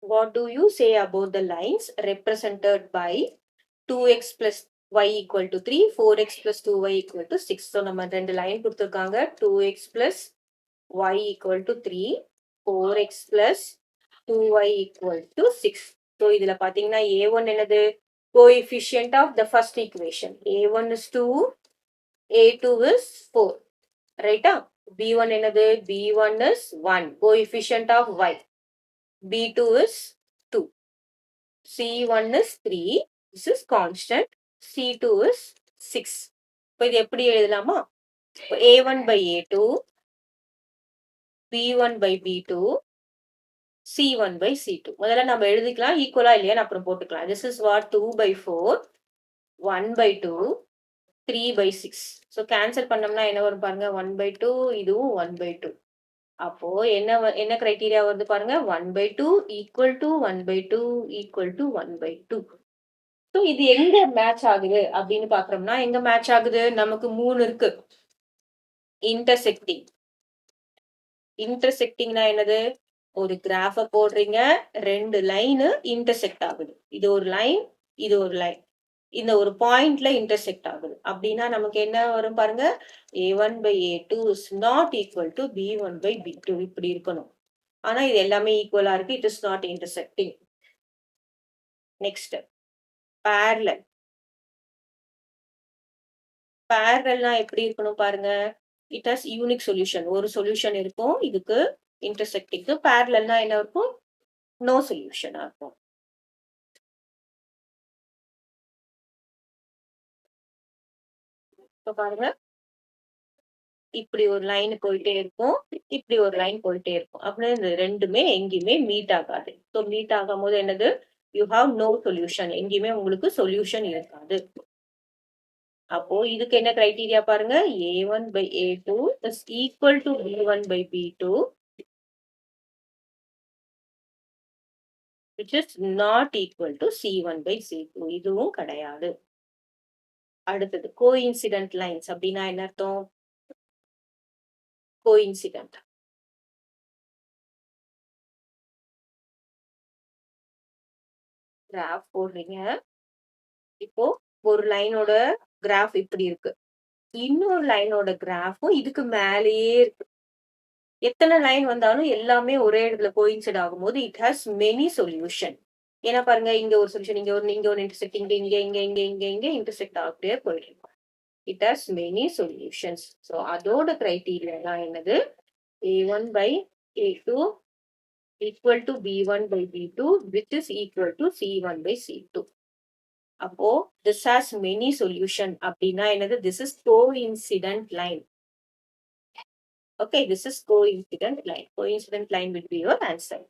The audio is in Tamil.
What do you say about the lines represented by 2x plus y equal to 3, 4x plus 2y equal to 6? So நம்ம ரெண்டு லைன் கொடுத்துருக்காங்க. 2x plus y equal to 3, 4x plus 2y equal to 6. So இதுல பாத்தீங்கன்னா a1 என்னது? Coefficient of the first equation. a1 is 2, a2 is 4. Right? b1 என்னது? b1 is 1. Coefficient of y. b2 is 2. c1 is 3. This is constant. c2 is 6. இப்போ இது எப்படி எழுதலாமா? a1 by a2, b1 by b2, c1 by c2. முதல்ல நம்ம எழுதிக்கலாம் ஈக்குவலா இல்லையான்னு அப்புறம் போட்டுக்கலாம். This is what 2 by 4, 1 by 2, 3 by 6. So cancel பண்ணோம்னா என்ன வரும் பாருங்க? 1 by 2, இதுவும் 1 by 2. அப்போ என்ன கிரைட்டீரியா வருது பாருங்க? 1 by 2 equal to 1 by 2 equal to 1 by 2. So இது எங்க மேட்ச் ஆகுது அப்படின்னு பாக்குறோம்னா எங்க மேட்ச் ஆகுது? நமக்கு 3 இருக்கு. இன்டர்செக்டிங். இன்டர்செக்டிங்னா என்னது? ஒரு கிராஃப போடுறீங்க, ரெண்டு லைன் இன்டர்செக்ட் ஆகுது. இது ஒரு லைன், இது ஒரு லைன். இந்த ஒரு பாயிண்ட்ல இன்டர்செக்ட் ஆகுது. அப்படின்னா நமக்கு என்ன வரும் பாருங்க? a1 by a2 is not equal to b1 by b2. இப்படி இருக்கணும். ஆனா இது எல்லாமே ஈக்குவலா இருக்கு. It is not intersecting. Next parallel. parallelனா எப்படி இருக்கணும் பாருங்க? It has unique solution. ஒரு சொல்யூஷன் இருக்கும் இதுக்கு இன்டர்செக்டிங்க்கு. parallelனா என்ன இருக்கும்? நோ சொல்யூஷனா இருக்கும். இப்ப பாருங்க, இப்படி ஒரு லைன் போயிட்டே இருக்கும், இப்படி ஒரு லைன் போயிட்டே இருக்கும். அப்படின்னு இந்த ரெண்டுமே எங்கேயுமே மீட் ஆகாது. ஸோ மீட் ஆகும் போது என்னது? You have no solution. எங்கேயுமே உங்களுக்கு சொல்யூஷன் இருக்காது. அப்போ இதுக்கு என்ன கிரைட்டீரியா பாருங்க? a1 by a2 is equal to b1 by b2, which is not equal to c1 by c2. இதுவும் கிடையாது. அடுத்தது கோஇன்சிடென்ட் லைன்ஸ் அப்படின்னா என்ன அர்த்தம்? கோஇன்சிடென்ட். கிராஃப் போடுறீங்க. இப்போ ஒரு லைனோட கிராஃப் இப்படி இருக்கு. இன்னொரு லைனோட கிராஃபும் இதுக்கு மேலேயே இருக்கு. எத்தனை லைன் வந்தாலும் எல்லாமே ஒரே இடத்துல கோயின்சைட் ஆகும்போது இட் ஹாஸ் மெனி சொல்யூஷன். ஏன்னா பாருங்க, இங்க ஒரு சொல்யூஷன், இங்க ஒரு இன்டர்செக்ட், இங்க இன்டர்செக்ட் ஆகிட்டே போயிட்டு it has many solutions. So அதோட கிரைட்டீரியா தான் என்னது? a1 by a2 equal to b1 by b2, which is equal to c1 by c2. அப்போ this has many solution அப்படின்னா என்னது? This is coincident line. Okay, this is coincident line. Coincident line will be your answer.